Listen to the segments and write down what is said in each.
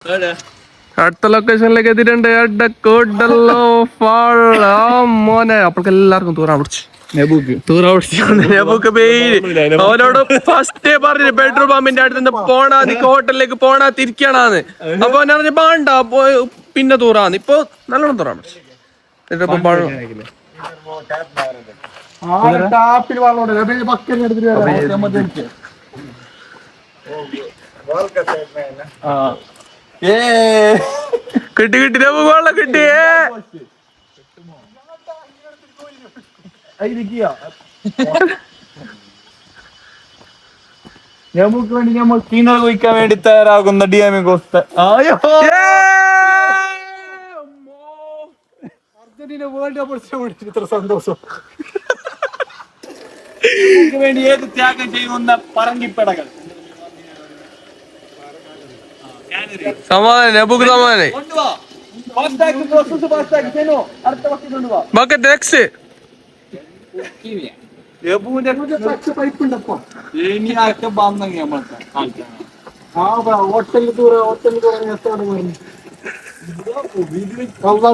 അടുത്ത ലൊക്കേഷനിലേക്ക് എത്തിയിട്ടുണ്ട്. അഡക്കോട്ടല്ലോ മോനെ അപ്പോഴേക്ക് എല്ലാവർക്കും തൂറാൻ പിടിച്ചു. അവനോട് ഫസ്റ്റേ പറഞ്ഞു പെട്രോൾ പമ്പിന്റെ അടുത്ത് നിന്ന് പോണാ നിക്ക് ഹോട്ടലിലേക്ക് പോണാ തിരിക്കണാന്ന്. അപ്പൊ അവൻ പറഞ്ഞു പാണ്ട പിന്നെ തൂറാന്ന്. ഇപ്പൊ നല്ലോണം തൂറാൻ പിടിച്ചു. കിട്ടി കിട്ടി വെള്ളം കിട്ടിയേ. നമുക്ക് വേണ്ടി നമ്മൾ കിണർ കുഴിക്കാൻ വേണ്ടി തയ്യാറാകുന്ന ഡിഎംഇ കോസ്റ്റ. അർജന്റീന വേൾഡ് കപ്പ് ഇത്ര സന്തോഷം. നമുക്ക് വേണ്ടി ഏത് ത്യാഗം ചെയ്യുന്ന പറങ്കിപ്പടകൾ. സമാധാനം സമാധാനം. Bucket next.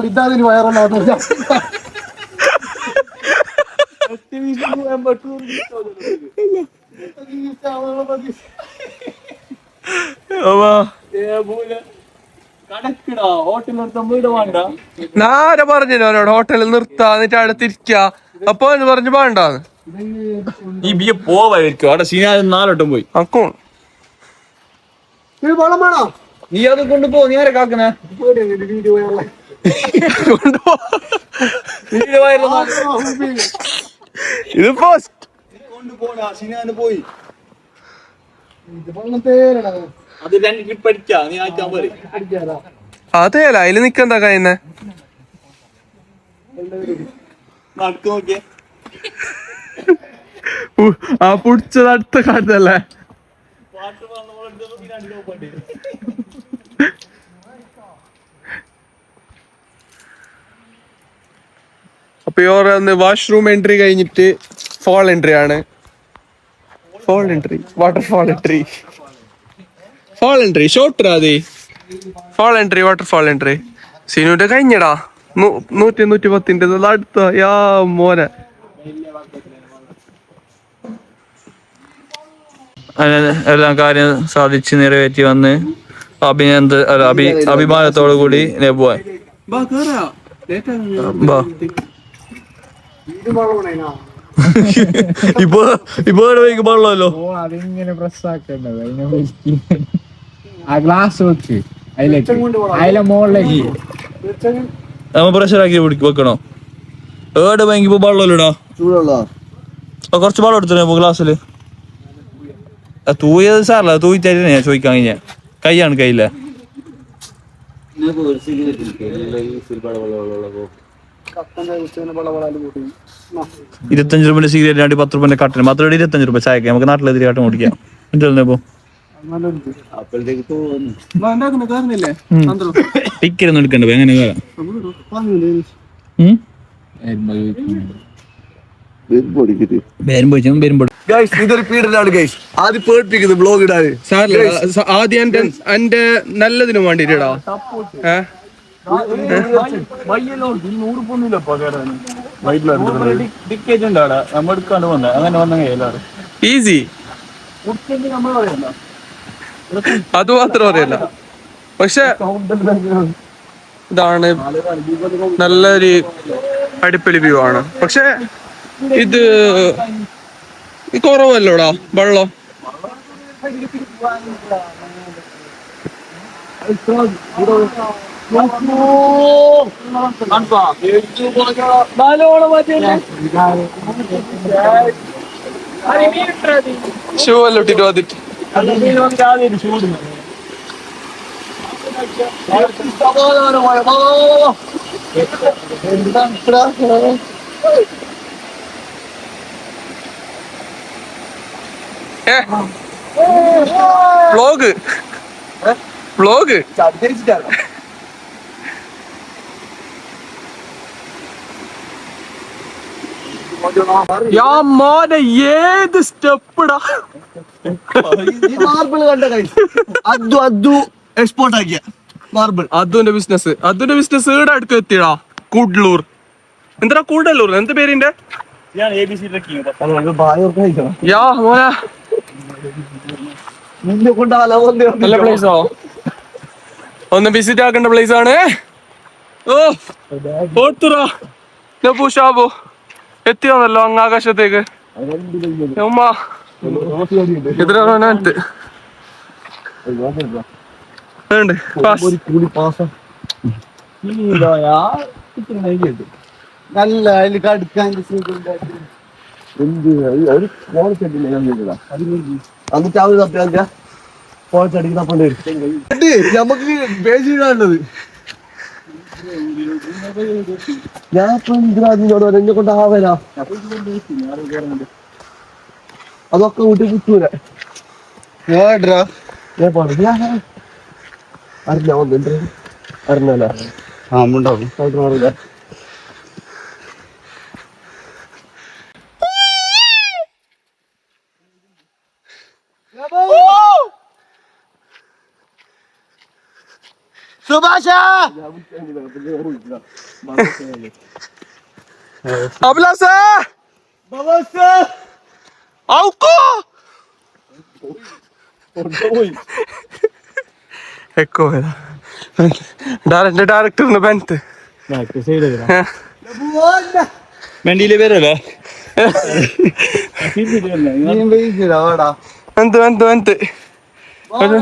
ഇതാതിന് വയറുള്ള നാരെ പറഞ്ഞു അവനോട് ഹോട്ടലിൽ നിർത്താ എന്നിട്ട് അവിടെ തിരിക്ക. അപ്പൊ പറഞ്ഞു വേണ്ടാന്ന്. ഈ ബിയ പോവായിരിക്കും അവിടെ സീനാലും 4 വട്ടം പോയി. അക്കോൺ നീ അത് കൊണ്ടുപോ. നീ ആരെ കാക്കുന്നേ? ഇത് പോസ്റ്റ് കൊണ്ടുപോടാ. സീനാന് പോയി അത് 2 ട്രിപ്പ് അടിക്കാ. നീ ആയിട്ടാ പോലെ അതേല അതില് നിക്കെന്താ കഴിയുന്നേ? നടക്ക് നോക്കിയേ. ആ പുടിച്ചത് അടുത്ത കാട്ടല്ലേ. അപ്പൊ ഇവർ വാഷ്റൂം എൻട്രി കഴിഞ്ഞിട്ട് ഫോൾ എൻട്രി ആണ്. Fall entry, waterfall entry, fall entry short അതെ. Fall entry, waterfall entry. സിനുവിന്റെ കഴിഞ്ഞടാ 100-110 അടുത്ത യാ മോനെ. എല്ലാം കാര്യം സാധിച്ച് നിറവേറ്റി വന്ന് അഭിമാനത്തോടു കൂടി പോവാൻ. ഇപ്പൊ വെള്ളമല്ലോ. അതിങ്ങനെ പ്രസ്സാക്കേണ്ടത് ആ ഗ്ലാസ് വെച്ച് അതിലെ മുകളിലേക്ക് നമ്മ പ്രഷറാക്കി വെക്കണോ? ഏടെ ഭയങ്കര ഇപ്പൊ വെള്ളമല്ലോടാ. കുറച്ച് വെള്ളം എടുത്തോ ഗ്ലാസ്സില്. തൂയത് സാറല്ല, തൂയിട്ടായിരുന്നു ഞാൻ ചോദിക്കാൻ കഴിഞ്ഞ. കൈയാണ് കയ്യില്ല. 25 രൂപ സിഗരറ്റ് 10 രൂപ കട്ടന് മാത്രം. 25 രൂപ ചായക്ക് നമുക്ക് നാട്ടിലെതിരെ കാട്ടം ഓടിക്കാം. ഇപ്പൊ ടിക്കറ്റ് എടുക്കണ്ട എങ്ങനെ കയറാം? ഇതൊരു പീഡനാണ് ഗൈസ്. ആദ്യം പേടിപ്പിക്കുന്നു ബ്ലോഗ് ഇടാന്. ആദ്യം എന്റെ നല്ലതിനു വേണ്ടിട്ടാ. ഈസി അത് മാത്രം അറിയില്ല. പക്ഷെ ഇതാണ് നല്ലൊരു അടിപൊളി വ്യൂ ആണ്. പക്ഷെ ഇത് കുറവല്ലോടാ വെള്ളം. ഷൂ എല്ലാം ഇട്ടിട്ട് വന്നിട്ട് വ്ലോഗ് വ്ലോഗ് മോനെ ഏത് സ്റ്റെപ്പിടാ. മാർബിൾ കണ്ട അദ്ദു എക്സ്പോർട്ട് ആക്കിയ മാർബിൾ. അതുന്റെ ബിസിനസ് ഈടെ അടുക്ക് എത്തിയടാ. കൂഡ്ലൂർ എന്താ കൂടല്ലൂർ എന്ത് പേരിന്റെ യാ മോനെ നല്ല പ്ലേസോ. ഒന്ന് വിസിറ്റ് ആക്കേണ്ട പ്ലേസ് ആണ്. ഓ ഓർത്തുറാ ഷാബു എത്തിയോന്നല്ലോ അങ്ങ് ആകാശത്തേക്ക്. ഉമ്മ ഇതിനകത്ത് നല്ല അതിൽ കടുക്കാൻ എന്നിട്ട് അവര് തപ്പിയാ പോച്ചടിക്ക് തപ്പേണ്ടി വരും. നമുക്ക് പേജിടാനുള്ളത് ഞാൻ ഇതിനോട് എന്നെ കൊണ്ട് ആവരാ അതൊക്കെ വീട്ടിൽ കിട്ടൂല. അറിഞ്ഞ ഒന്നുണ്ട് അറിഞ്ഞല്ല ഉണ്ടാവും അറിയില്ല. സുഭാഷ അഭിലാഷ് ഡയറക്ടറിന് ബെൻത്ത് വണ്ടിയില് പേരല്ലേ എന്ത്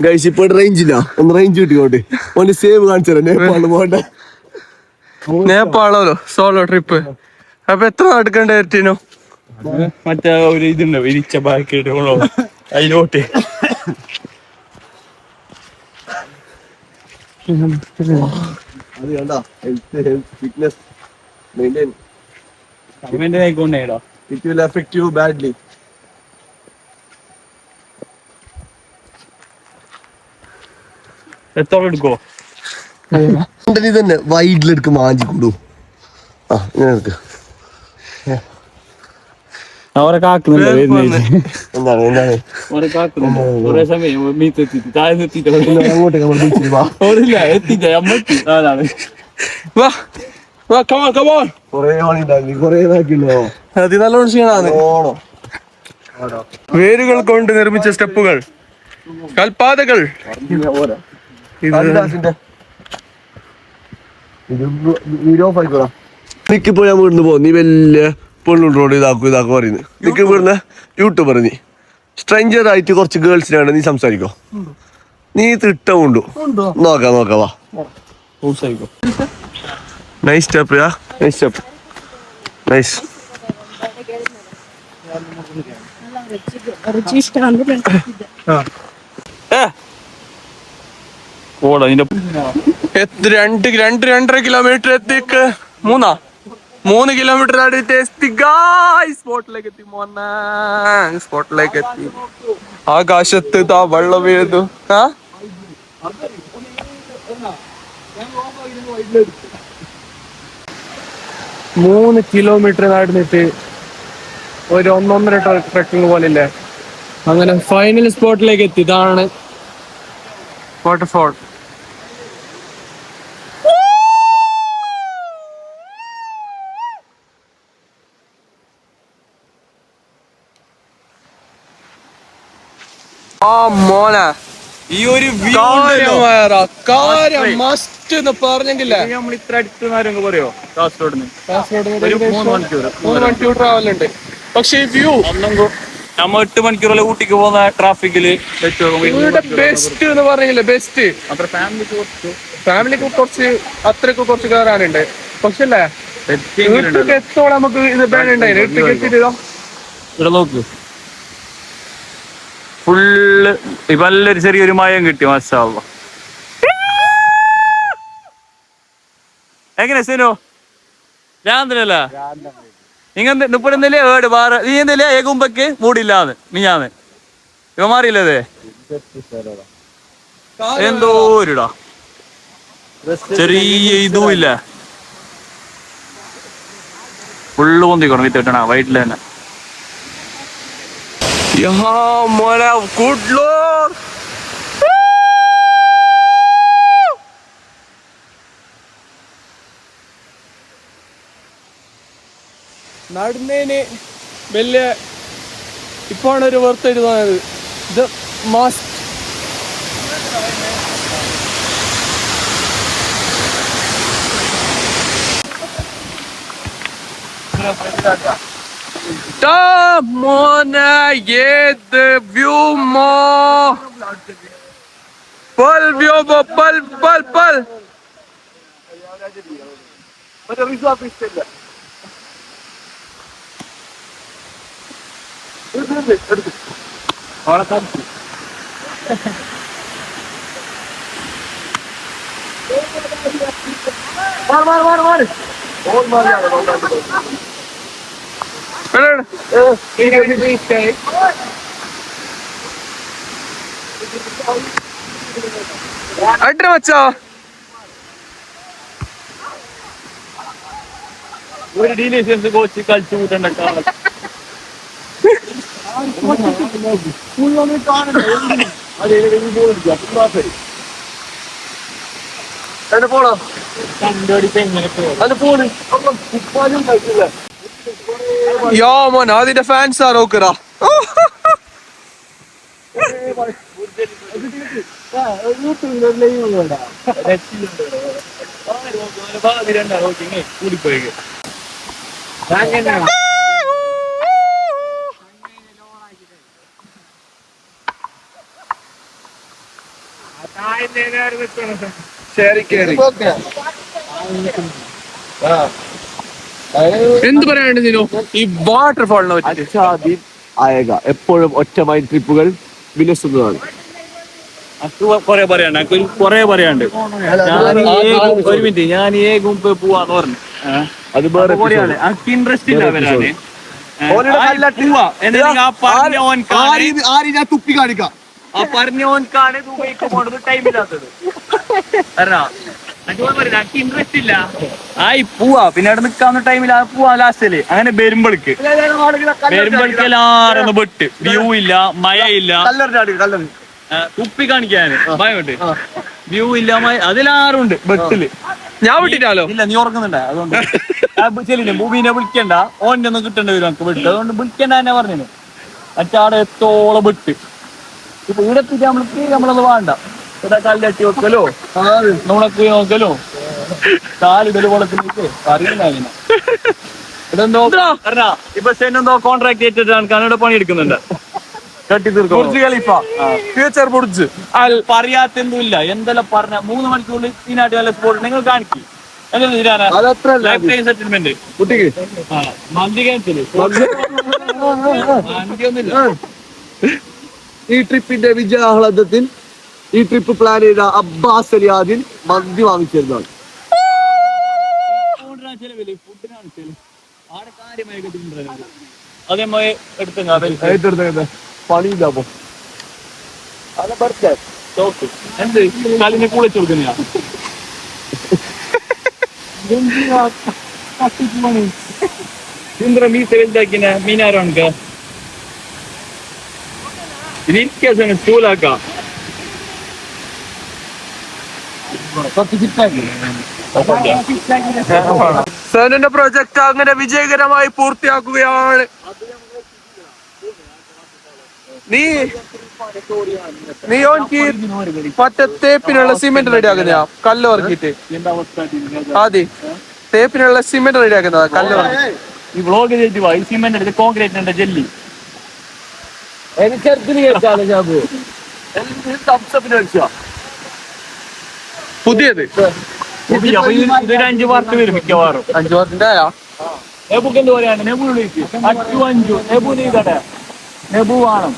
ഗൈസ് ഇപ്പൊ റേഞ്ചില്ല. ഒന്ന് റേഞ്ച് കിട്ടിക്കോട്ടെ. ഒന്ന് സേവ് കാണിച്ചു നേപ്പാളിൽ പോകണ്ട. നേപ്പാളോ സോളോ ട്രിപ്പ്. അപ്പൊ എത്ര നടക്കണ്ടോ? മറ്റേ ഒരു ഇതുണ്ടോ ഇരിച്ച ബാക്കി അതിലോട്ട് അത് കണ്ട ഫിറ്റ്നസ് മെയിൻറ്റെയിൻ ആയിക്കൊണ്ടേടോ. It will affect you badly. എത്ര എടുക്കോ തന്നെ വൈഡിലെടുക്ക് മാഞ്ചി കൂടു. ആ ഇങ്ങനെ എടുക്ക. അവരെ കാക്കുന്നുണ്ട് എന്താണ് എന്താണ് ഒരേ സമയം മീത്തെത്തിട്ട് താഴെ എത്തിട്ട് അങ്ങോട്ടേക്ക് നമ്മൾ ബീച്ചിൽ വാ. എത്തിട്ട് അമ്മത്തി അതാണ് കൊറേ പണിണ്ടാക്കി കൊറേ ഇതാക്കിണ്ടോ. അത് നല്ലോണം ക്ഷീണാണ്. വേരുകൾ കൊണ്ട് നിർമ്മിച്ച സ്റ്റെപ്പുകൾ, കൽപാതകൾ. നിക്കിപ്പോ ഞാൻ വീടിന് പോകും. നീ വലിയ പൊണ്ണൂർ റോഡ് ഇതാക്കും പറയുന്നത്. നിക്ക് വീടിന് യൂട്യൂബർ. നീ സ്ട്രേഞ്ചർ ആയിട്ട് കുറച്ച് ഗേൾസിനാണ് നീ സംസാരിക്കോ. നീ തിട്ടമുണ്ടു നോക്കാം വാ. നൈസ് സ്റ്റെപ്പ് യാ നൈസ് സ്റ്റെപ്പ് നൈസ്. രണ്ടര കിലോമീറ്റർ എത്തിക്ക് 3 കിലോമീറ്റർ അടുത്ത് എത്തി. സ്പോട്ടിലേക്ക് എത്തി മോനെ. സ്പോട്ടിലേക്ക് എത്തി. ആകാശത്ത് താ വെള്ളം വീഴുന്നു. 3 കിലോമീറ്റർ നടന്നിട്ട് ഒരു 1.5 ട്രക്കിംഗ് പോലില്ലേ. അങ്ങനെ ഫൈനൽ സ്പോട്ടിലേക്ക് എത്തി. ഇതാണ് വാട്ടർഫോൾ. ആ മോനെ ഈ ഒരു കാര്യം മസ്റ്റ് എന്ന് പറഞ്ഞെങ്കിലേ നമ്മൾ ഇത്ര അടുത്ത് പറയോ കാസർഗോഡ് 3 മണിക്കൂർ ട്രാവലുണ്ട്. പക്ഷെ ഈ വ്യൂ നമ്മ 8 മണിക്കൂറല്ലേ ഊട്ടിക്ക് പോകുന്ന ട്രാഫിക്കില് ബെസ്റ്റ് എന്ന് പറഞ്ഞില്ലേ. ബെസ്റ്റ് ഫാമിലിക്ക് കുറച്ച് കയറാനുണ്ട്. പക്ഷെ അല്ലേ എത്തോളം നമുക്ക് ഇത് ബാനുണ്ടായിരുന്നു. എത്തിയിട്ടോ ഇവിടെ നോക്ക് ഫുള്ള് ഇപ്പൊ നല്ലൊരു ചെറിയൊരു മയം കിട്ടി. മാഷാ അല്ലാഹ്. എങ്ങനെ സീനോ ഞാന്നല്ല നിങ്ങ മുപ്പടുന്നില്ലേ ഏട് വേറെ നീ എന്തില്ലേ ഏകുമ്പക്ക് മൂടില്ലാന്ന് മിഞ്ഞാന്ന് ഇവ മാറിയില്ലേ എന്തോ ഒരുടാ ചെറിയ ഇതും ഇല്ല. ഫുള്ള് പൊന്തിക്കണം വിത്തിട്ടണ വൈറ്റില് തന്നെ. മോനെ ഗുഡ് ലോർഡ്. നടുന്നതിന് വലിയ ഇപ്പോഴാണ് ഒരു വെറുത്തൊരു തോന്നിയത്. ഇത് മാസ് മോനെ ഏത് വ്യൂ മോ പൽ വ്യൂ പൽ പൽ പൽ അട്ര മച്ചാ. ഒരു ഡീലേഴ്സ് കോച്ച് കളിച്ചു കൂട്ടണ്ട. പോണോ യോ മോൻ അതിന്റെ ഫാൻസ് ആ നോക്കറാ. കൂടിപ്പോയി എന്ത് പറയാനുണ്ട് നീനോ ഈ വാട്ടർഫാളിനെ പറ്റി? എപ്പോഴും ഒറ്റമായി ട്രിപ്പുകൾ വിലസുന്നതാണ്. കൊറേ പറയാണ്ട് കൊറേ പറയാണ്ട്. ഒരു മിനിറ്റ്, ഞാൻ മുമ്പ് പോവാന്ന് പറഞ്ഞു. അത് വേറെ എനിക്ക് ഇൻട്രസ്റ്റ് ഇല്ല വരാന്. തുപ്പി കാണിക്കാം. ആ പറഞ്ഞോൻക്കാണ് ദുബൈക്ക് പോണത് ടൈമില്ലാത്തത്. എനിക്ക് ഇൻട്രസ്റ്റ് ഇല്ല. ആയി പോവാ, പിന്നെ അവിടെ നിക്കാവുന്ന ടൈമിൽ പോവാ ലാസ്റ്റില്. അങ്ങനെ വരുമ്പോൾക്ക് എല്ലാരും വെട്ട്, വ്യൂ ഇല്ല, മഴയില്ല, തുപ്പി കാണിക്കാന് ഭയമുണ്ട്. വ്യൂ ഇല്ല, മഴ അതിലാരും ഉണ്ട് വെട്ടില്. ഞാൻ വിട്ടിട്ടാലോ? ഇല്ല, നീ ഉറങ്ങുന്നുണ്ട. അതുകൊണ്ട് ചെല്ലില്ലേ ഭൂമിനെ വിളിക്കണ്ട, ഓൻ്റെ ഒന്നും കിട്ടേണ്ടി വരും നമുക്ക് വിട്ട്. അതുകൊണ്ട് വിളിക്കണ്ട തന്നെ പറഞ്ഞു. മറ്റാടെ എത്തോളം വിട്ട്. ഇപ്പൊ ഇവിടെ എത്തിയിട്ട് നമ്മളത് വേണ്ട. ഇവിടെ കല്ലട്ടി വെക്കലോ നമ്മളൊക്കെ നോക്കലോ കാലിടല് കുളത്തിലേക്ക് അറിയില്ല. ഇതെന്തോ പറഞ്ഞാ ഇപ്പൊ എന്തോ കോൺട്രാക്ട് ഏറ്റിട്ടാണ് ഇവിടെ പണിയെടുക്കുന്നുണ്ട്. കട്ടി ഫ്യൂച്ചർ ബുർജ് പറയാത്തൊന്നുമില്ല. എന്തെല്ലാം പറഞ്ഞ 3 മണിക്കൂറിൽ ഇതിനായിട്ട് വല്ല സ്പോട്ട് നിങ്ങൾ കാണിക്കും. സെറ്റിൽമെന്റ് കുട്ടിക്ക് ഈ ട്രിപ്പിന്റെ വിജയാഹ്ലാദത്തിൽ ഈ ട്രിപ്പ് പ്ലാൻ ചെയ്ത അബ്ബാസ് അലി ആദിൽ മന്തി വാങ്ങിച്ചിരുന്നതാണ്. അതേപോലെ എടുത്ത പണിയില്ല. അപ്പൊ എന്ത് കാലിനെ കുളിച്ചു കൊടുക്കുന്ന മീസ വലുതാക്കിന മീനാരോണക്ക് ഇതിരിക്കാ സ്കൂളാക്കാം. സനുന്റെ പ്രൊജക്ട് അങ്ങനെ വിജയകരമായി പൂർത്തിയാക്കുകയാണ്. നീ ഓൻക്ക് മറ്റേ തേപ്പിനുള്ള സിമെന്റ് റെഡി ആക്കുന്നതാ, കല്ല് ഇറക്കിട്ട്. അതെ, തേപ്പിനുള്ള സിമെന്റ് റെഡി ആക്കുന്നതാ, കല്ല് ഇറക്കി. ഈ വ്ളോഗ് ചെയ്തിട്ട് ഈ സിമെന്റ് എടുത്ത് കോൺക്രീറ്റ് ജെല്ലി പുതിയത് 5 വാർക്ക് വരും മിക്കവാറും. 5 വാർക്കിന്റെ നെബുക്ക് എന്ത് പറയാണ്? നെബു വിളിക്ക് 5 നെബു നീ കട നെബു വേണം.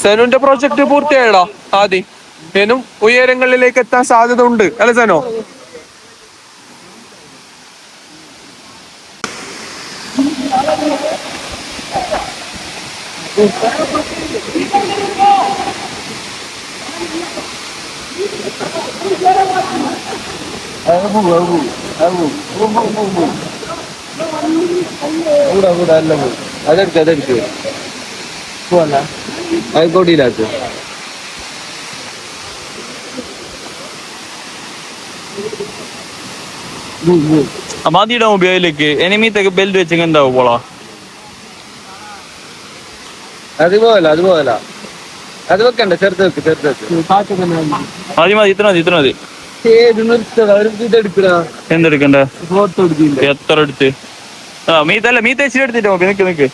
സനുന്റെ പ്രോജക്ട് പൂർത്തിയായടാ. ആദ്യം ഇനും ഉയരങ്ങളിലേക്ക് എത്താൻ സാധ്യത ഉണ്ട് അല്ലെ സനോ? അതെടുക്ക് അതെടുക്ക് അത് കൊടിയിലാക്ക്. മതിയുടെ മൊബൈലിലേക്ക് എനിമീത്തൊക്കെ ബെൽറ്റ് വെച്ചെങ്കിൽ എന്താവും പോളാ? അതുപോലെ അത് വെക്കണ്ട, ചെറുത് വെക്ക് ചെറുത് വെക്ക്. മതി ഇത്ര മതി. ഇതെടുക്കടാ. എന്തെടുക്കണ്ടേ? എത്ര എടുത്ത്? മീത്തല്ല മീത്ത ഇച്ചിരി എടുത്തിട്ട് നോക്ക്. നിക്ക്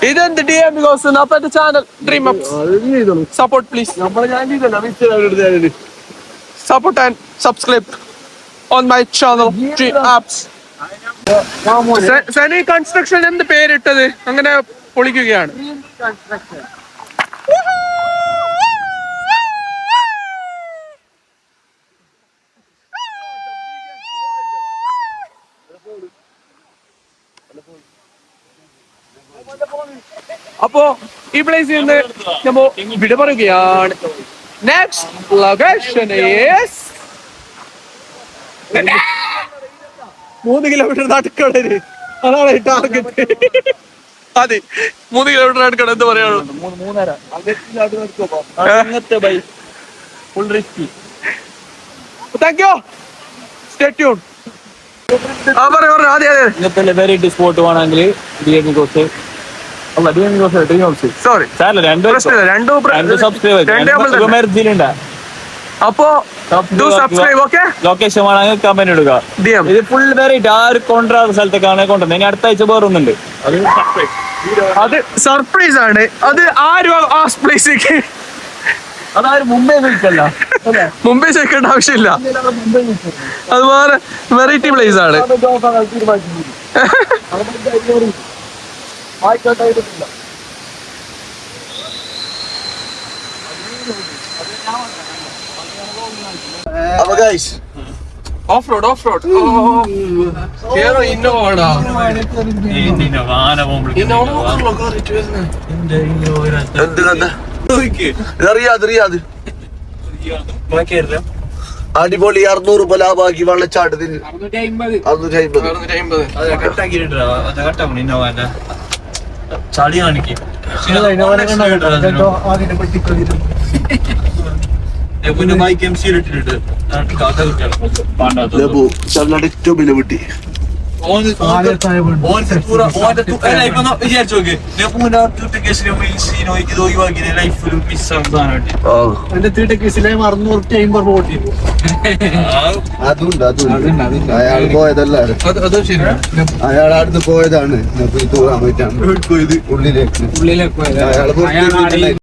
ഇതെന്ത് DM goes up at the channel Dream Ups. Support please. Support and subscribe on my channel Dream Ups. സനി കൺസ്ട്രക്ഷൻ എന്ത് പേരിട്ടത്? അങ്ങനെ പൊളിക്കുകയാണ്. അപ്പോ ഈ പ്ലേസിൽ നിന്ന് നമ്മ വിട പറയുകയാണ്. നെക്സ്റ്റ് ലൊക്കേഷൻ ഈസ് 3 കിലോമീറ്റർ നടുക്കടല്. അതാണ് ടാർഗറ്റ്. അതെ 3 കിലോമീറ്റർ നടുക്കട. എന്ത് പറയാനുള്ളൂ? 3.5 താങ്ക് യു. Stay tune. പറഞ്ഞു അതെ ഇങ്ങനത്തെ വെറൈറ്റി സ്പോട്ട് വേണമെങ്കിൽ സോറി അപ്പോ സബ്സ്ക്രൈബ്. ഓക്കെ, ലൊക്കേഷൻ വേണമെങ്കിൽ കമന്റ് ഇടുക. ഇത് ഫുൾ വെറൈറ്റി. ആ ഒരു കൊണ്ടുവരാത്ത സ്ഥലത്തേക്കാണ് കൊണ്ടുവന്നത്. ഇനി അടുത്ത ആഴ്ച വേറൊന്നുണ്ട്. അത് സർപ്രൈസ് ആണ്. അത് ആരും ആ പ്ലേസിലേക്ക് അതായത് മുംബൈ വിളിക്കല്ല, മുംബൈ ചേക്കേണ്ട ആവശ്യമില്ല. അതുപോലെ വെറൈറ്റി പ്ലേസ് ആണ്. അപ്പൊ ഗൈസ് ഓഫ് റോഡ് ഇന്നോവാടാ. റിയാദ് അടിപൊളി 600 രൂപ ലാഭമാക്കി വെള്ളച്ചാട്ടത്തിന് 650. ചളി കാണിക്കും. ഏറ്റവും വില വിട്ടി വിചാരിച്ചു നോക്ക്. ലൈഫിൽ മിസ്സാണ്. അതുണ്ട് അയാൾ പോയതല്ല, അയാൾ അടുത്ത് പോയതാണ് ഉള്ളിലേക്ക്. അയാൾ